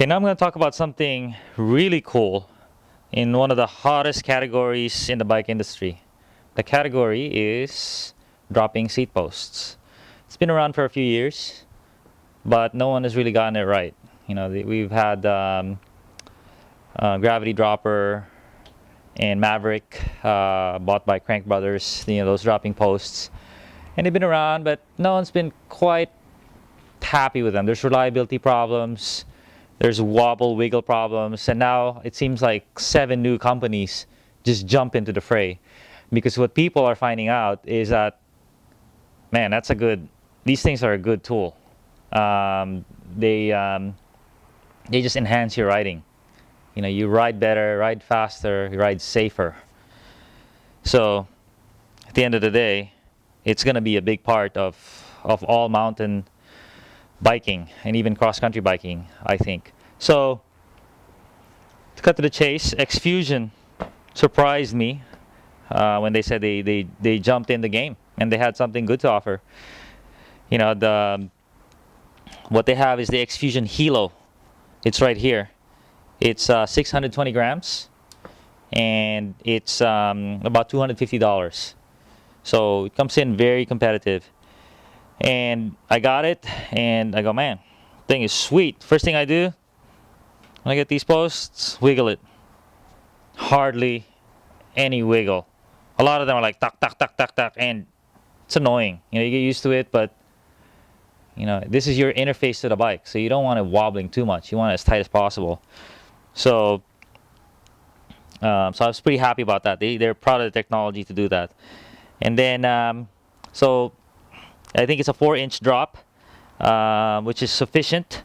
Okay, now I'm going to talk about something really cool in one of the hottest categories in the bike industry. The category is dropping seat posts. It's been around for a few years, but no one has really gotten it right. We've had Gravity Dropper and Maverick, bought by Crank Brothers, those dropping posts. And they've been around, but no one's been quite happy with them. There's reliability problems, there's wobble wiggle problems, and now it seems like 7 new companies just jump into the fray. Because what people are finding out is that, man, these things are a good tool. They just enhance your riding. You ride better, ride faster, you ride safer. So at the end of the day, it's going to be a big part of all mountain biking and even cross-country biking, I think. So to cut to the chase, X-Fusion surprised me when they said they jumped in the game and they had something good to offer. What they have is the X-Fusion Hilo. It's right here. It's 620 grams and it's about $250. So it comes in very competitive. And I got it and I go, man, thing is sweet. First thing I do when I get these posts, wiggle it. Hardly any wiggle. A lot of them are like tuck, tuck, tuck, tuck, tuck, and it's annoying. You get used to it, but this is your interface to the bike, so you don't want it wobbling too much. You want it as tight as possible. So I was pretty happy about that. They're proud of the technology to do that. And then, so I think it's a 4-inch drop, which is sufficient.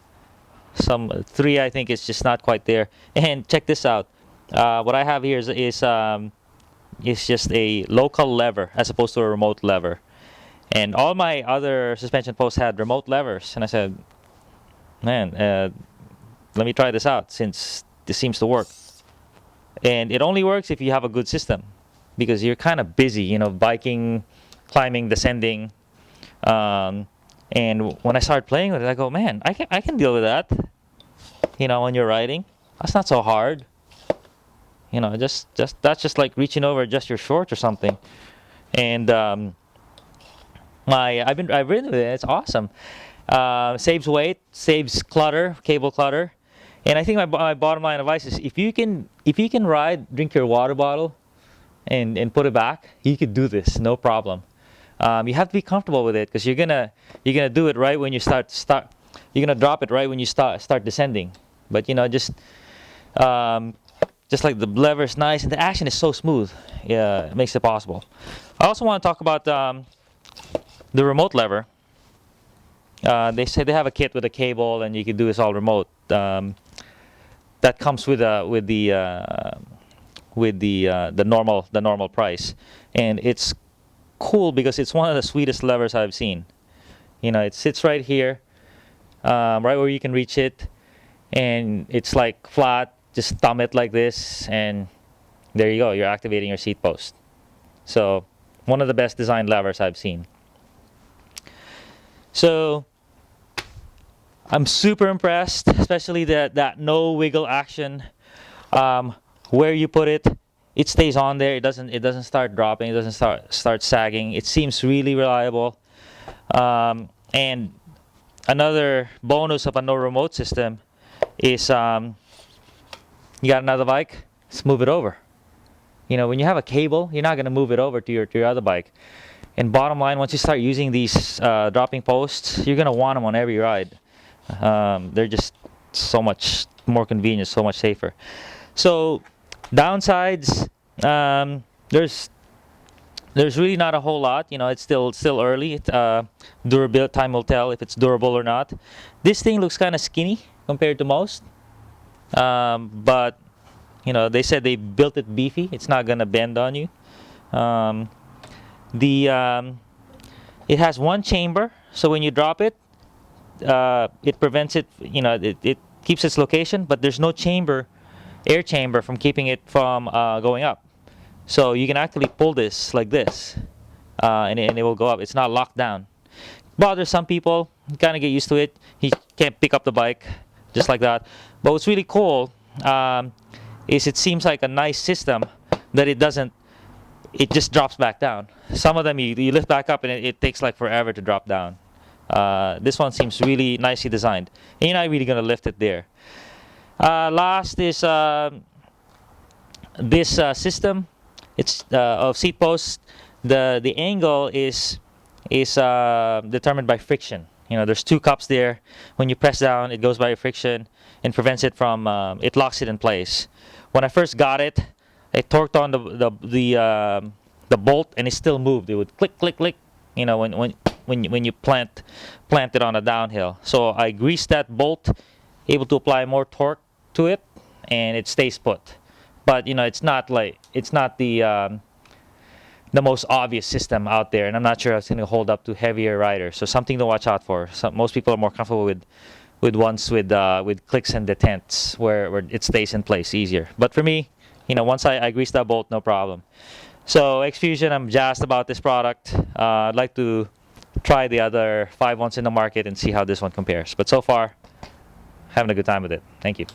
Some 3, I think, is just not quite there. And check this out. What I have here is just a local lever as opposed to a remote lever. And all my other suspension posts had remote levers. And I said, man, let me try this out since this seems to work. And it only works if you have a good system, because you're kind of busy, biking, climbing, descending. And when I started playing with it, I go, man, I can deal with that. When you're riding, that's not so hard. Just that's just like reaching over just your shorts or something. And I've ridden with it. It's awesome. Saves weight, saves clutter, cable clutter. And I think my bottom line advice is if you can ride, drink your water bottle, and put it back, you could do this, no problem. You have to be comfortable with it because you're gonna do it right when you start. You're gonna drop it right when you start descending. But just like the lever is nice and the action is so smooth, yeah, it makes it possible. I also want to talk about the remote lever. They say they have a kit with a cable and you can do this all remote. That comes with the normal price, and it's cool because it's one of the sweetest levers I've seen. It sits right here, right where you can reach it, and it's like flat. Just thumb it like this, and there you go. You're activating your seat post. So one of the best designed levers I've seen. So I'm super impressed, especially that no wiggle action. Where you put it, it stays on there. It doesn't start dropping. It doesn't start sagging. It seems really reliable. And another bonus of a no remote system is you got another bike, let's move it over. When you have a cable, you're not going to move it over to your other bike. And bottom line, once you start using these dropping posts, you're going to want them on every ride. They're just so much more convenient, so much safer. So downsides, there's really not a whole lot. It's still early. Durability, time will tell if it's durable or not. This thing looks kind of skinny compared to most. But they said they built it beefy. It's not gonna bend on you. It has one chamber, so when you drop it, it prevents it. It keeps its location, but there's no air chamber from keeping it from going up. So you can actually pull this like this, and it will go up. It's not locked down. Bothers some people. Kind of get used to it. You can't pick up the bike just like that. But what's really cool is it seems like a nice system that it doesn't, it just drops back down. Some of them you lift back up and it takes like forever to drop down. This one seems really nicely designed. And you're not really going to lift it there. Last is this system. It's of Seatpost. The angle is determined by friction. You know, there's two cups there. When you press down, it goes by friction and prevents it from. It locks it in place. When I first got it, I torqued on the bolt and it still moved. It would click, click, click. You know, when you plant it on a downhill. So I greased that bolt, able to apply more torque to it, and it stays put. But you know, it's not the most obvious system out there, and I'm not sure it's going to hold up to heavier riders. So something to watch out for. Most people are more comfortable with ones with clicks and detents where it stays in place easier. But for me, you know, once I grease that bolt, no problem. So XFusion, I'm jazzed about this product. I'd like to try the other 5 ones in the market and see how this one compares. But so far, having a good time with it. Thank you.